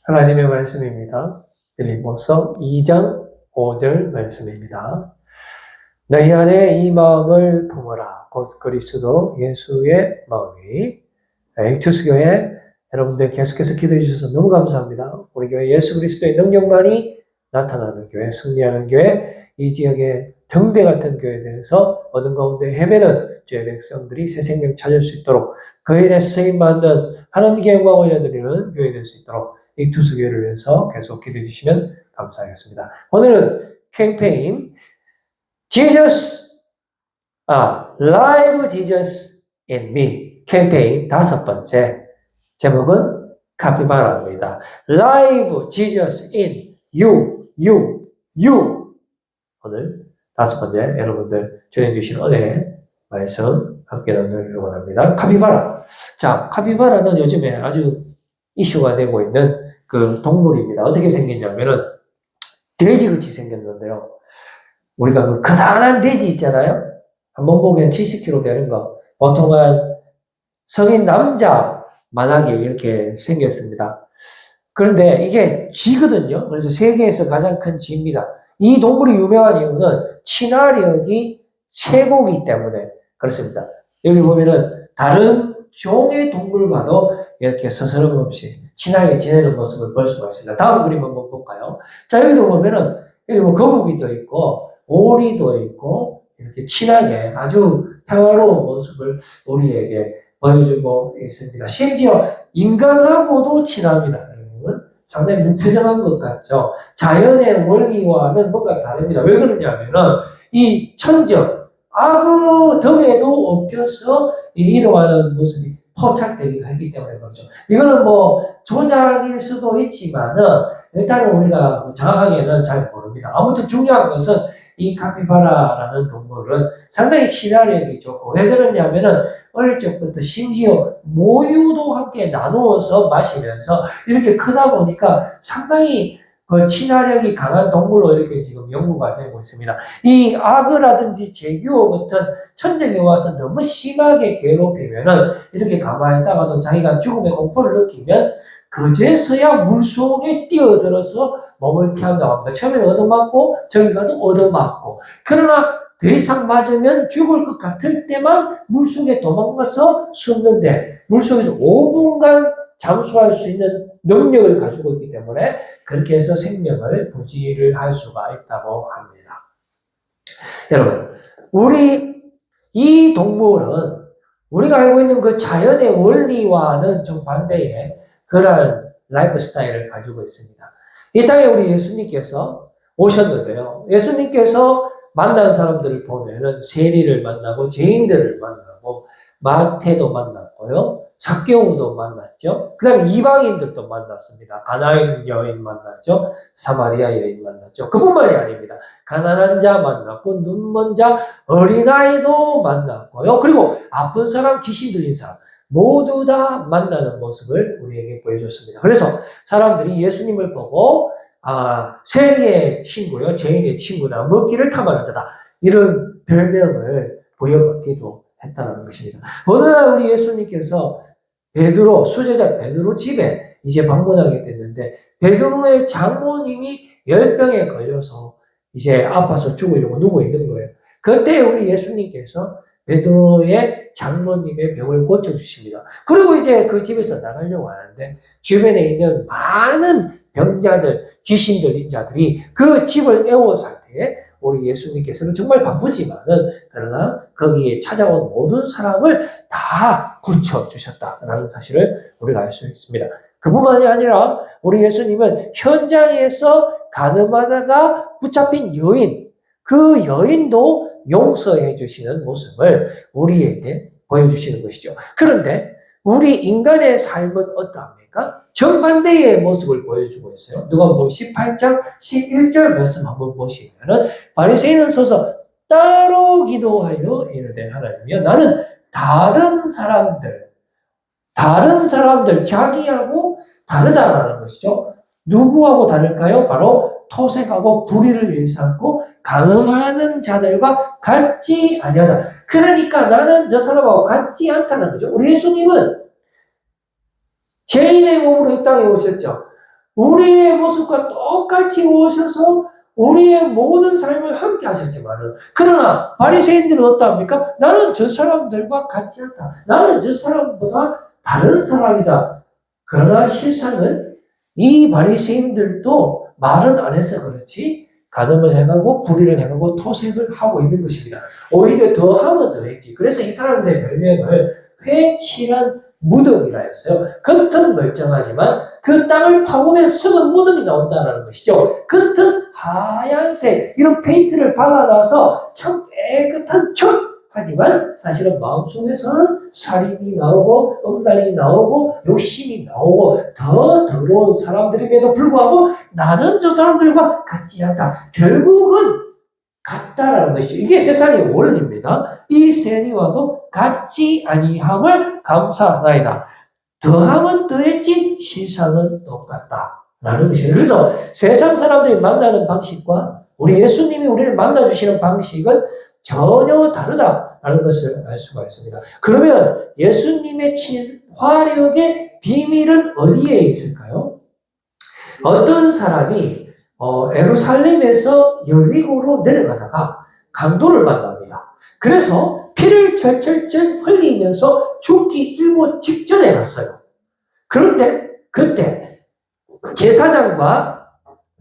하나님의 말씀입니다. 빌립보서 2장 5절 말씀입니다. 너희 안에 이 마음을 품어라. 곧 그리스도 예수의 마음이. 액투스교회 여러분들 계속해서 기도해 주셔서 너무 감사합니다. 우리 교회 예수 그리스도의 능력만이 나타나는 교회, 승리하는 교회, 이 지역의 등대 같은 교회에 대해서 어둠 가운데 헤매는 주의 백성들이 새 생명 찾을 수 있도록 그 일에 쓰임받는 하나님께 영광 올려드리는 교회 될 수 있도록 이 투수교회를 위해서 계속 기도해 주시면 감사하겠습니다. 오늘은 캠페인 Live Jesus in Me 캠페인 5번째 제목은 카피바라입니다. Live Jesus in You. 오늘 5번째 여러분들 전해 주신 은혜 말씀 함께 나누려고 합니다. 카피바라. 자, 카피바라는 요즘에 아주 이슈가 되고 있는 그 동물입니다. 어떻게 생겼냐면은 돼지같이 생겼는데요. 우리가 그 커다란 돼지 있잖아요. 한번 보기엔 70kg 되는 거. 보통 한 성인 남자만하게 이렇게 생겼습니다. 그런데 이게 쥐거든요. 그래서 세계에서 가장 큰 쥐입니다. 이 동물이 유명한 이유는 친화력이 최고이기 때문에 그렇습니다. 여기 보면은 다른 종의 동물과도 이렇게 서스럼 없이 친하게 지내는 모습을 볼 수가 있습니다. 다음 그림 한번 볼까요? 자, 여기도 보면은 여기 뭐 거북이도 있고 오리도 있고 이렇게 친하게 아주 평화로운 모습을 우리에게 보여주고 있습니다. 심지어 인간하고도 친합니다. 상당히 무표정한 것 같죠. 자연의 원리와는 뭔가 다릅니다. 왜 그러냐면은 이 천적 악의 덕에도 엎혀서 이동하는 모습이 포착되기도 했기 때문에 그렇죠. 이거는 뭐 조작일 수도 있지만은 일단은 우리가 정확하게는 잘 모릅니다. 아무튼 중요한 것은 이 카피바라라는 동물은 상당히 친화력이 좋고 왜 그러냐면은 어릴 적부터 심지어 모유도 함께 나누어서 마시면서 이렇게 크다 보니까 상당히 그 친화력이 강한 동물로 이렇게 지금 연구가 되고 있습니다. 이 악어라든지 제규어 같은 천적이 와서 너무 심하게 괴롭히면은 이렇게 가만히 있다가도 자기가 죽음의 공포를 느끼면 그제서야 물속에 뛰어들어서 몸을 피한다고 합니다. 처음에는 얻어맞고 저기 가도 얻어맞고 그러나 더 이상 맞으면 죽을 것 같을 때만 물속에 도망가서 숨는데 물속에서 5분간 잠수할 수 있는 능력을 가지고 있기 때문에 그렇게 해서 생명을 부지를 할 수가 있다고 합니다. 여러분, 이 동물은 우리가 알고 있는 그 자연의 원리와는 좀 반대의 그러한 라이프 스타일을 가지고 있습니다. 이 땅에 우리 예수님께서 오셨는데요. 예수님께서 만난 사람들을 보면은 세리를 만나고 죄인들을 만나고 마태도 만났고요. 삭개오도 만났죠. 그 다음에 이방인들도 만났습니다. 가나안 여인 만났죠. 사마리아 여인 만났죠. 그뿐만이 아닙니다. 가난한 자 만났고 눈먼 자 어린아이도 만났고요. 그리고 아픈 사람 귀신 들린 사람 모두 다 만나는 모습을 우리에게 보여줬습니다. 그래서 사람들이 예수님을 보고 세리의 친구요, 죄인의 친구나 먹기를 탐하는 자다. 이런 별명을 부여받기도 했다는 것입니다. 어느 날 우리 예수님께서 수제자 베드로 집에 이제 방문하게 됐는데 베드로의 장모님이 열병에 걸려서 이제 아파서 죽으려고 누워 있는 거예요. 그때 우리 예수님께서 베드로의 장모님의 병을 고쳐주십니다. 그리고 이제 그 집에서 나가려고 하는데 주변에 있는 많은 병자들, 귀신 들린 자들이 그 집을 애워 상태에 우리 예수님께서는 정말 바쁘지만은 그러나 거기에 찾아온 모든 사람을 다 고쳐주셨다라는 사실을 우리가 알 수 있습니다. 그뿐만이 아니라 우리 예수님은 현장에서 가늠하다가 붙잡힌 여인, 그 여인도 용서해 주시는 모습을 우리에게 보여주시는 것이죠. 그런데 우리 인간의 삶은 어떠합니까? 정반대의 모습을 보여주고 있어요. 누가복음 18장 11절 말씀 한번 보시면은 바리새인은 서서 따로 기도하여 이르되 하나님이여 나는 다른 사람들 자기하고 다르다라는 것이죠. 누구하고 다를까요? 바로 토색하고 불의를 일삼고 가늠하는 자들과 같지 아니하다. 그러니까 나는 저 사람하고 같지 않다는 거죠. 우리 예수님은 죄인의 몸으로 이 땅에 오셨죠. 우리의 모습과 똑같이 오셔서 우리의 모든 삶을 함께 하셨지만은, 그러나 바리새인들은 어떠합니까? 나는 저 사람들과 같지 않다. 나는 저 사람보다 다른 사람이다. 그러나 실상은 이 바리새인들도 말은 안 해서 그렇지 간음을 행하고 불의를 행하고 토색을 하고 있는 것입니다. 오히려 더하면 더했지. 그래서 이 사람들의 별명을 회칠한 무덤이라 했어요. 겉은 멀쩡하지만 그 땅을 파보면 썩은 무덤이 나온다는 것이죠. 겉은 하얀색 이런 페인트를 발라놔서 참 깨끗한 척 하지만 사실은 마음속에서는 살인이 나오고 음란이 나오고 욕심이 나오고 더 더러운 사람들임에도 불구하고 나는 저 사람들과 같지 않다. 결국은 같다라는 것이죠. 이게 세상의 원리입니다. 이 세리와도 같지 아니함을 감사하나이다. 더하면 더했지 실상은 똑같다라는 것이에요. 그래서 세상 사람들이 만나는 방식과 우리 예수님이 우리를 만나주시는 방식은 전혀 다르다라는 것을 알 수가 있습니다. 그러면 예수님의 화력의 비밀은 어디에 있을까요? 어떤 사람이 예루살렘에서 여리고로 내려가다가 강도를 만납니다. 그래서 피를 철철철 흘리면서 죽기 일보 직전에 갔어요. 그런데 그때 제사장과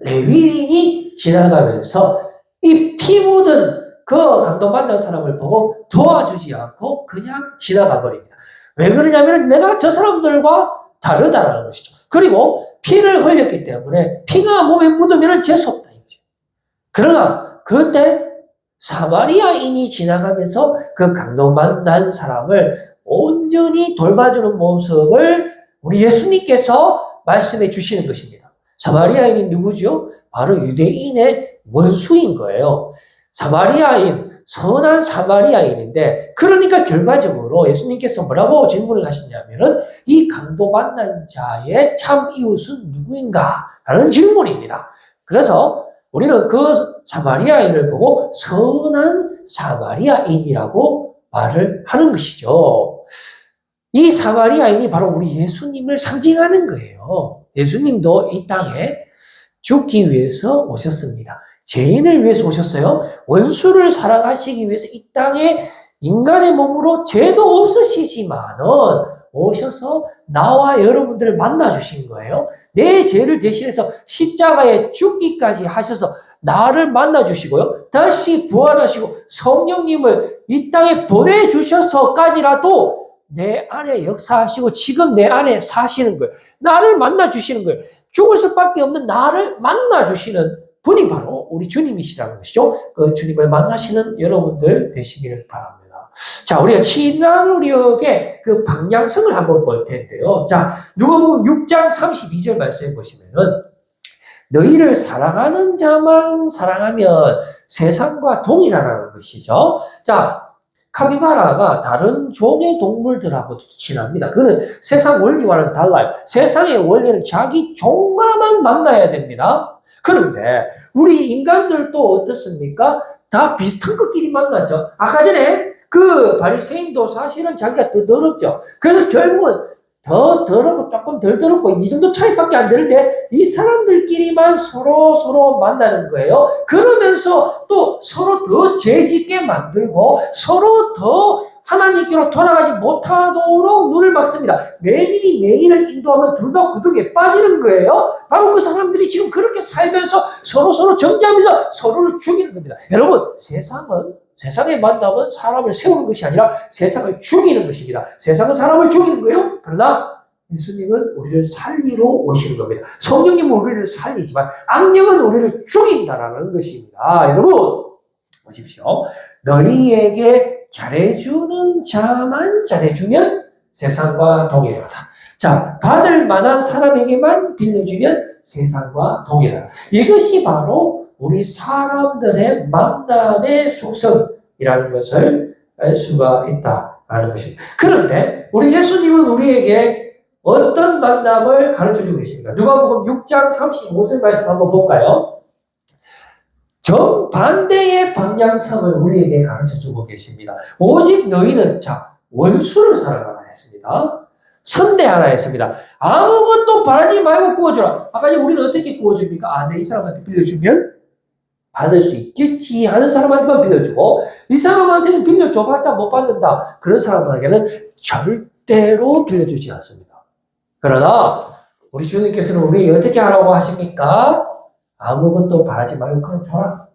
레위인이 지나가면서 이 피 묻은 그 강도 만난 사람을 보고 도와주지 않고 그냥 지나가 버립니다. 왜 그러냐면 내가 저 사람들과 다르다라는 것이죠. 그리고 피를 흘렸기 때문에 피가 몸에 묻으면 재수없다. 그러나 그때 사마리아인이 지나가면서 그 강도 만난 사람을 온전히 돌봐주는 모습을 우리 예수님께서 말씀해 주시는 것입니다. 사마리아인이 누구죠? 바로 유대인의 원수인 거예요. 사마리아인, 선한 사마리아인인데, 그러니까 결과적으로 예수님께서 뭐라고 질문을 하시냐면은 이 강도 만난 자의 참 이웃은 누구인가? 라는 질문입니다. 그래서 우리는 그 사마리아인을 보고 선한 사마리아인이라고 말을 하는 것이죠. 이 사마리아인이 바로 우리 예수님을 상징하는 거예요. 예수님도 이 땅에 죽기 위해서 오셨습니다. 죄인을 위해서 오셨어요. 원수를 사랑하시기 위해서 이 땅에 인간의 몸으로 죄도 없으시지만은 오셔서 나와 여러분들을 만나주신 거예요. 내 죄를 대신해서 십자가에 죽기까지 하셔서 나를 만나주시고요. 다시 부활하시고 성령님을 이 땅에 보내주셔서까지라도 내 안에 역사하시고 지금 내 안에 사시는 거예요. 나를 만나주시는 거예요. 죽을 수밖에 없는 나를 만나주시는 분이 바로 우리 주님이시라는 것이죠. 그 주님을 만나시는 여러분들 되시기를 바랍니다. 자, 우리가 신앙력의 그 방향성을 한번 볼 텐데요. 자, 누가복음 6장 32절 말씀해 보시면은 너희를 사랑하는 자만 사랑하면 세상과 동일하라는 것이죠. 자, 카피바라가 다른 종의 동물들하고 친합니다. 그는 세상 원리와는 달라요. 세상의 원리는 자기 종과만 만나야 됩니다. 그런데 우리 인간들도 어떻습니까? 다 비슷한 것끼리 만나죠. 아까 전에 그 바리새인도 사실은 자기가 더 더럽죠. 그래서 결국은 더 더럽고 조금 덜 더럽고 이 정도 차이밖에 안 되는데 이 사람들끼리만 서로 만나는 거예요. 그러면서 또 서로 더 죄짓게 만들고 서로 더 하나님께로 돌아가지 못하도록 눈을 막습니다. 매일을 인도하면 둘 다 구덩이에 빠지는 거예요. 바로 그 사람들이 지금 그렇게 살면서 서로 정죄하면서 서로를 죽이는 겁니다. 여러분, 세상의 만남은 사람을 세우는 것이 아니라 세상을 죽이는 것입니다. 세상은 사람을 죽이는 거예요. 그러나 예수님은 우리를 살리러 오시는 겁니다. 성령님은 우리를 살리지만 악령은 우리를 죽인다라는 것입니다. 여러분, 보십시오. 너희에게 잘해주는 자만 잘해주면 세상과 동일하다. 자, 받을 만한 사람에게만 빌려주면 세상과 동일하다. 이것이 바로 우리 사람들의 만남의 속성이라는 것을 알 수가 있다라는 것입니다. 그런데 우리 예수님은 우리에게 어떤 만남을 가르쳐주고 계십니까? 누가복음 6장 35절 말씀 한번 볼까요? 정반대의 방향성을 우리에게 가르쳐주고 계십니다. 오직 너희는 원수를 사랑하라 했습니다. 선대하라 했습니다. 아무것도 바라지 말고 구워주라. 아까 우리는 어떻게 구워줍니까? 아, 내 이 사람한테 빌려주면 받을 수 있겠지 하는 사람한테만 빌려주고, 이 사람한테는 빌려줘봤자 못 받는다. 그런 사람에게는 절대로 빌려주지 않습니다. 그러나 우리 주님께서는 우리 어떻게 하라고 하십니까? 아무것도 바라지 말고 그냥 줘라.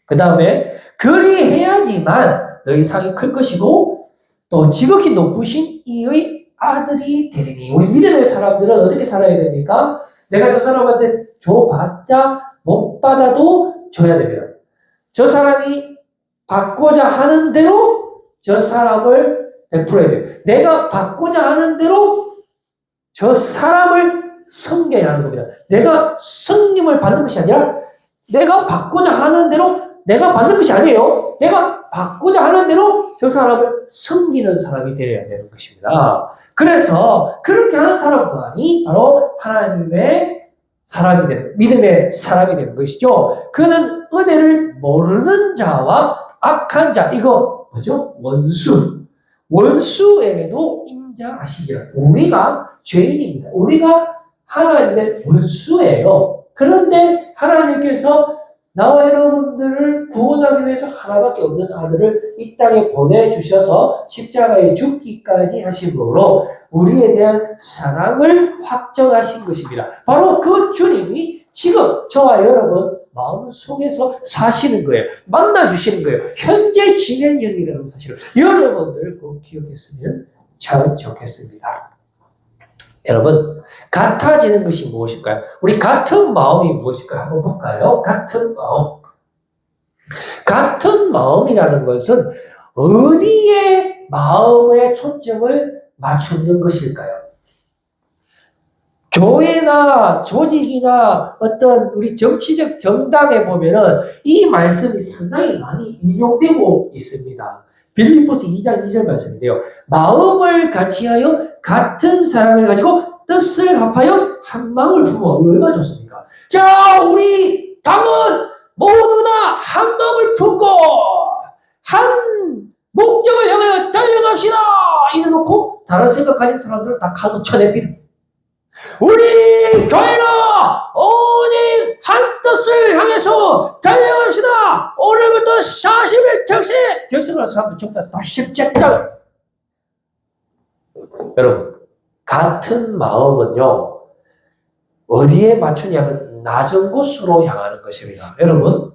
그 다음에 그리해야지만 너희 상이 클 것이고 또 지극히 높으신 이의 아들이 되리니. 우리 믿음의 사람들은 어떻게 살아야 됩니까? 내가 저 사람한테 줘봤자 못 받아도 줘야 됩니다. 저 사람이 받고자 하는 대로 저 사람을 베풀어야 돼요. 내가 받고자 하는 대로 저 사람을 섬겨야 하는 겁니다. 내가 성님을 받는 것이 아니라 내가 받고자 하는 대로 내가 받는 것이 아니에요. 내가 받고자 하는 대로 저 사람을 섬기는 사람이 되어야 되는 것입니다. 그래서 그렇게 하는 사람만이 바로 하나님의 사람이 되는, 믿음의 사람이 되는 것이죠. 그는 은혜를 모르는 자와 악한 자, 이거 뭐죠? 원수에게도 인자하시리라. 우리가 죄인입니다. 우리가 하나님의 원수예요. 그런데 하나님께서 나와 여러분들을 구원하기 위해서 하나밖에 없는 아들을 이 땅에 보내주셔서 십자가에 죽기까지 하심으로 우리에 대한 사랑을 확정하신 것입니다. 바로 그 주님이 지금 저와 여러분 마음 속에서 사시는 거예요. 만나주시는 거예요. 현재 진행형이라는 사실을 여러분들 꼭 기억했으면 참 좋겠습니다. 여러분, 같아지는 것이 무엇일까요? 우리 같은 마음이 무엇일까요? 한번 볼까요? 같은 마음. 같은 마음이라는 것은 어디에 마음의 초점을 맞추는 것일까요? 교회나 조직이나 어떤 우리 정치적 정당에 보면은 이 말씀이 상당히 많이 인용되고 있습니다. 빌립보서 2장 2절 말씀인데요. 마음을 같이하여 같은 사랑을 가지고 뜻을 합하여 한 마음을 품어. 이거 얼마나 좋습니까? 자, 우리 당은 모두 다 한 마음을 품고 한 목적을 향하여 달려갑시다. 이래 놓고 다른 생각 가진 사람들을 다 가도 쳐냅니다. 우리 교회는 오직 한 뜻을 향해서 달려갑시다. 오늘부터 40일 특세 결심을 한 사람들 전부 다 80장. 여러분, 같은 마음은요 어디에 맞추냐면 낮은 곳으로 향하는 것입니다. 여러분,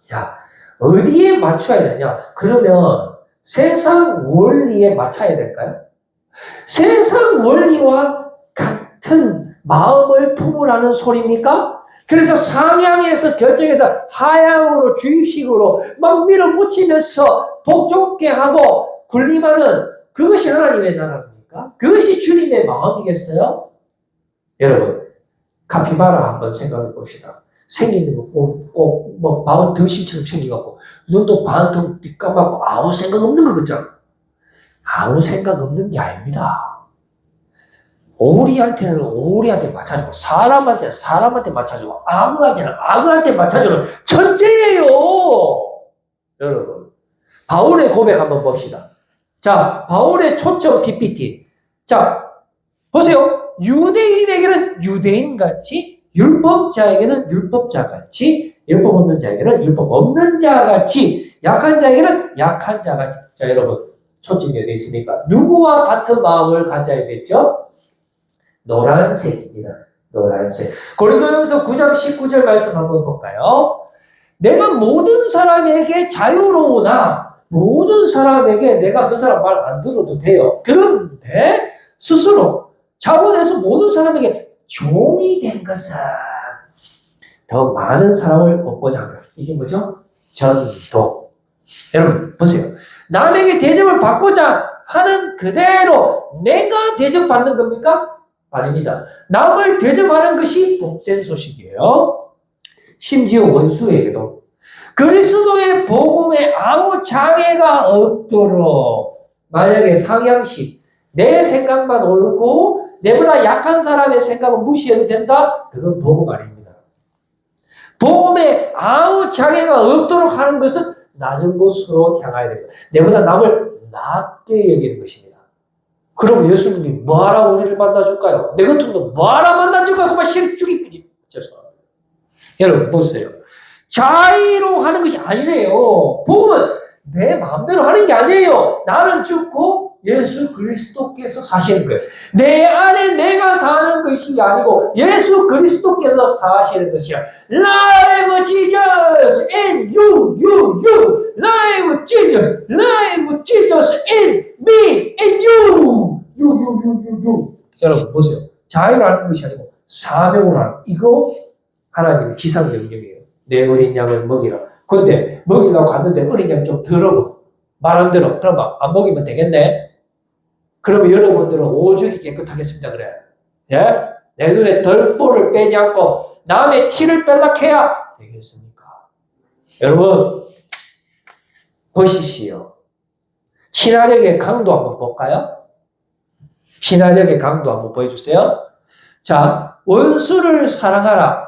자, 어디에 맞춰야 되냐? 그러면 세상 원리에 맞춰야 될까요? 세상 원리와 같은 마음을 품으라는 소리입니까? 그래서 상향에서 결정해서 하향으로 주입식으로 막 밀어붙이면서 복종케 하고 군림하는 그것이 하나님의 나라입니까? 그것이 주님의 마음이겠어요? 여러분, 카피바라 한번 생각해 봅시다. 생기는 거 꼭 뭐 방울 등신처럼 생겨갖고 눈도 반통 삐까맣고 아무 생각 없는 거 같죠? 아무 생각 없는 게 아닙니다. 오리한테는 오리한테 맞춰주고 사람한테 맞춰주고 악어한테는 악어한테 맞춰주는 천재예요. 여러분, 바울의 고백 한번 봅시다. 자, 바울의 초점 PPT. 자, 보세요. 유대인에게는 유대인같이, 율법자에게는 율법자같이, 율법 없는 자에게는 율법 없는 자같이, 약한 자에게는 약한 자같이. 자, 여러분, 초점이 어디 있습니까? 누구와 같은 마음을 가져야 되죠? 노란색입니다. 노란색. 고린도전서 9장 19절 말씀 한번 볼까요? 내가 모든 사람에게 자유로우나 모든 사람에게 내가 그 사람 말 안 들어도 돼요. 그런데 스스로 자본해서 모든 사람에게 종이 된 것은 더 많은 사람을 얻고자 합니다. 이게 뭐죠? 전도. 여러분 보세요. 남에게 대접을 받고자 하는 그대로 내가 대접받는 겁니까? 아닙니다. 남을 대접하는 것이 복된 소식이에요. 심지어 원수에게도 그리스도의 복음에 아무 장애가 없도록 만약에 상향식 내 생각만 옳고 내보다 약한 사람의 생각은 무시해도 된다? 그건 복음 아닙니다. 복음에 아무 장애가 없도록 하는 것은 낮은 곳으로 향해야 됩니다. 내보다 남을 낮게 여기는 것입니다. 그럼 예수님이 뭐하라 우리를 만나줄까요? 내 같은 거 뭐하라 만나줄까요? 그만 실 죽이지. 죄송합니다. 여러분 보세요. 자의로 하는 것이 아니래요. 복음은 내 마음대로 하는 게 아니에요. 나는 죽고 예수 그리스도께서 사시는 거예요. 내 안에 내가 사는 것이 아니고 예수 그리스도께서 사시는 것이야. Live Jesus in you. Live Jesus in me, in you. 여러분 보세요. 자유로 하는 것이 아니고 사명으로 하는 이거 하나님의 지상 명령이에요. 내 어린 양을 먹이라. 근데 먹이려고 갔는데 어린 양 좀 더러워. 말 안 들어. 그럼 안 먹이면 되겠네. 그러면 여러분들은 오죽이 깨끗하겠습니다. 그래. 예? 내 눈에 덜보를 빼지 않고 남의 티를 뺄락 해야 되겠습니까? 여러분 보십시오. 친화력의 강도 한번 볼까요? 친화력의 강도 한번 보여주세요. 자, 원수를 사랑하라.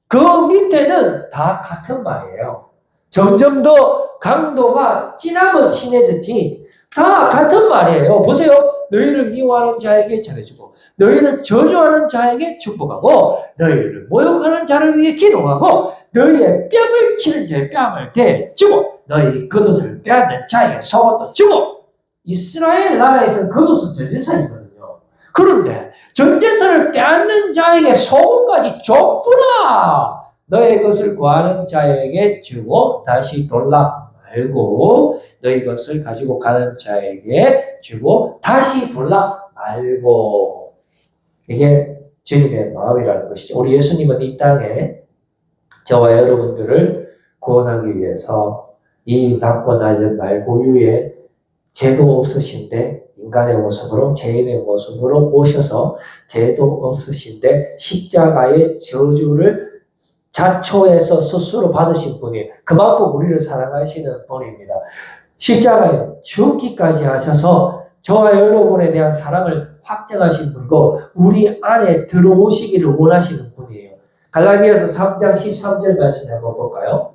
그 밑에는 다 같은 말이에요. 점점 더 강도가 진하면 친해졌지. 다 같은 말이에요. 보세요. 너희를 미워하는 자에게 잘해주고 너희를 저주하는 자에게 축복하고 너희를 모욕하는 자를 위해 기도하고 너희의 뺨을 치는 자의 뺨을 대주고 너희 겉옷을 빼앗는 자에게 속옷도 주고. 이스라엘 나라에서는 겉옷은 전제사이거든요. 그런데 전제사를 빼앗는 자에게 속옷까지 줬구나. 너의 것을 구하는 자에게 주고 다시 돌라 말고 너희 것을 가지고 가는 자에게 주고 다시 돌라 말고. 이게 주님의 마음이라는 것이죠. 우리 예수님은 이 땅에 저와 여러분들을 구원하기 위해서 이 낮고 낮은 말고유에 죄도 없으신데 인간의 모습으로 죄인의 모습으로 오셔서 죄도 없으신데 십자가의 저주를 자초해서 스스로 받으신 분이 그만큼 우리를 사랑하시는 분입니다. 십자가에 죽기까지 하셔서 저와 여러분에 대한 사랑을 확증하신 분이고 우리 안에 들어오시기를 원하시는 분이에요. 갈라디아서 3장 13절 말씀 한번 볼까요?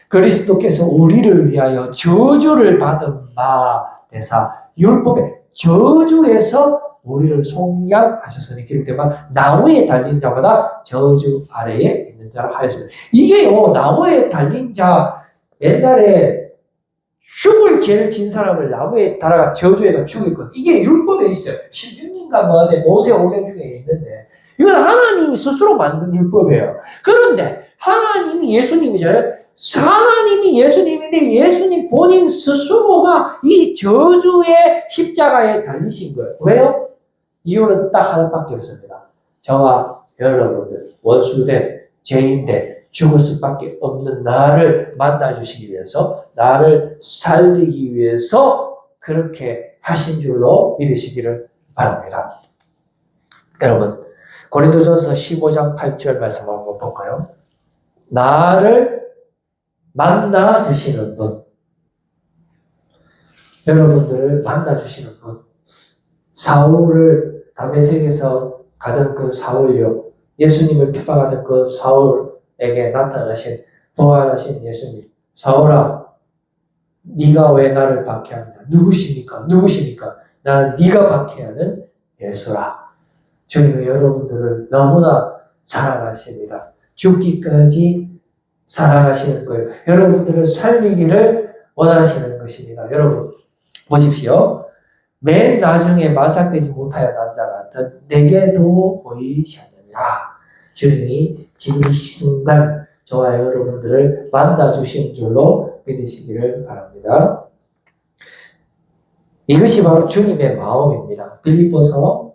그리스도께서 우리를 위하여 저주를 받은 바 되사 율법의 저주에서 우리를 속량하셨으니 기록되면 나무에 달린 자보다 저주 아래에 있는 자라 하였습니다. 이게요, 나무에 달린 자, 옛날에 죽을 죄를 진 사람을 나무에 달아가 저주해가 죽였거든요. 이게 율법에 있어요. 16년간 뭐하네 모세오경 중에 있는데 이건 하나님이 스스로 만든 율법이에요. 그런데 하나님이 예수님이잖아요. 하나님이 예수님인데 예수님 본인 스스로가 이 저주의 십자가에 달리신 거예요. 왜요? 이유는 딱 하나밖에 없습니다. 저와 여러분들 원수된 죄인된 죽을 수밖에 없는 나를 만나주시기 위해서 나를 살리기 위해서 그렇게 하신 줄로 믿으시기를 바랍니다. 여러분 고린도전서 15장 8절 말씀 한번 볼까요? 나를 만나주시는 분, 여러분들을 만나주시는 분, 사울을 다메섹에서 가던 그 사울요, 예수님을 핍박하던 그 사울에게 나타나신 부활하신 예수님. 사울아, 네가 왜 나를 박해하느냐? 누구십니까? 나는 네가 박해하는 예수라. 주님은 여러분들을 너무나 사랑하십니다. 죽기까지 사랑하시는 거예요. 여러분들을 살리기를 원하시는 것입니다. 여러분 보십시오. 맨 나중에 만삭되지 못하여 난 자 같은 내게도 보이셨느냐. 주님이 지금 이 순간 저와 여러분들을 만나주신 줄로 믿으시기를 바랍니다. 이것이 바로 주님의 마음입니다. 빌립보서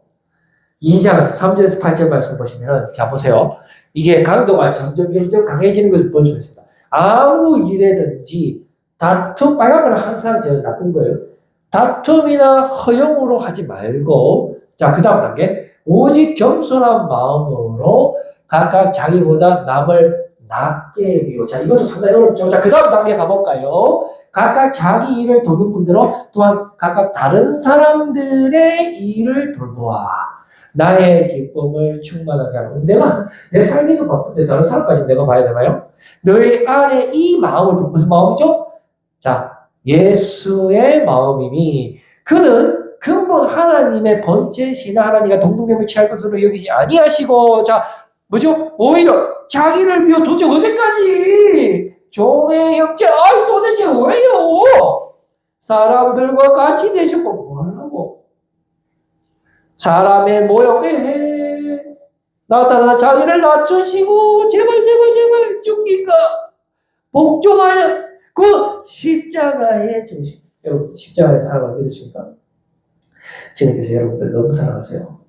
2장 3절에서 8절 말씀 보시면 자 보세요. 이게 강도가 점점 강해지는 것을 볼 수 있습니다. 아무 일에든지 다툼, 빨간 건 항상 나쁜 거예요. 다툼이나 허용으로 하지 말고 자 그 다음 단계 오직 겸손한 마음으로 각각 자기보다 남을 낮게 여기고 자 이것도 상당히 어렵죠. 자 그 다음 단계 가볼까요? 각각 자기 일을 돕는 분들로 또한 각각 다른 사람들의 일을 돌보아 나의 기쁨을 충만하게 하고 내가 내 삶이도 바쁜데 다른 사람까지 내가 봐야 되나요? 너의 안에 이 마음을 무슨 마음이죠? 자 예수의 마음이니 그는 근본 하나님의 번제시나 하나님과 동등됨을 취할 것으로 여기지 아니하시고, 자, 뭐죠? 오히려 자기를 비워 도대체 어디까지? 종의 형제, 아유, 도대체 왜요? 사람들과 같이 되셨고, 뭐 하려고? 사람의 모형에 나타나 자기를 낮추시고, 제발, 죽기가 복종하여 그 십자가의 중심. 여러분, 십자가의 사랑을 믿으십니까? 주님께서 여러분들 너무 사랑하세요.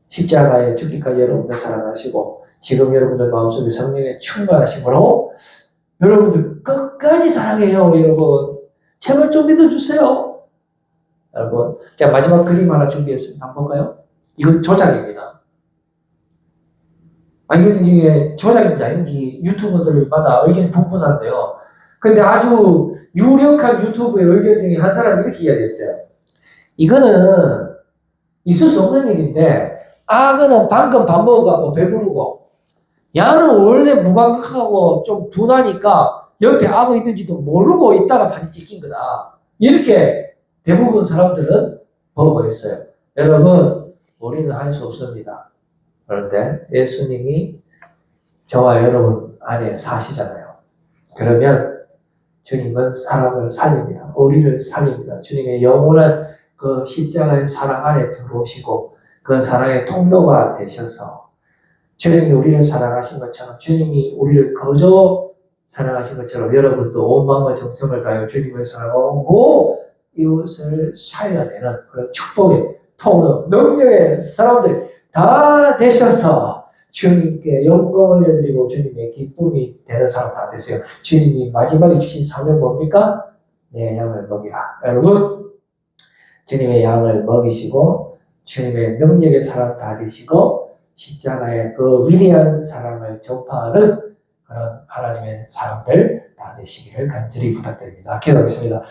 십자가에 죽기까지 여러분들 사랑하시고, 지금 여러분들 마음속에 성령에 충만하심으로 여러분들 끝까지 사랑해요, 여러분. 제발 좀 믿어주세요. 여러분, 자, 마지막 그림 하나 준비했습니다. 한번 볼까요? 이건 조작입니다. 아니, 이게 조작인지 아닌지 유튜버들마다 의견이 분분한데요. 근데 아주 유력한 유튜브의 의견 중에 한 사람이 이렇게 이야기했어요. 이거는 있을 수 없는 일인데, 악은 방금 밥 먹어갖고 배부르고, 양은 원래 무감각하고 좀 둔하니까 옆에 악어 있는지도 모르고 있다가 사진 찍힌 거다. 이렇게 대부분 사람들은 보고 있어요. 여러분, 우리는 할 수 없습니다. 그런데 예수님이 저와 여러분 안에 사시잖아요. 그러면 주님은 사람을 살립니다. 우리를 살립니다. 주님의 영원한 그 십자가의 사랑 안에 들어오시고 그 사랑의 통로가 되셔서 주님이 우리를 사랑하신 것처럼 주님이 우리를 거저 사랑하신 것처럼 여러분도 온 마음과 정성을 다하여 주님을 사랑하고 이웃을 살려내는 그런 축복의 통로, 능력의 사람들 다 되셔서 주님께 영광을 올려드리고 주님의 기쁨이 되는 사람 다 되세요. 주님이 마지막에 주신 사명 뭡니까? 내 양을 먹이라. 여러분, 주님의 양을 먹이시고 주님의 능력의 사람 다 되시고 십자가의 그 위대한 사랑을 전파하는 그런 하나님의 사람들 다 되시기를 간절히 부탁드립니다. 기도하겠습니다.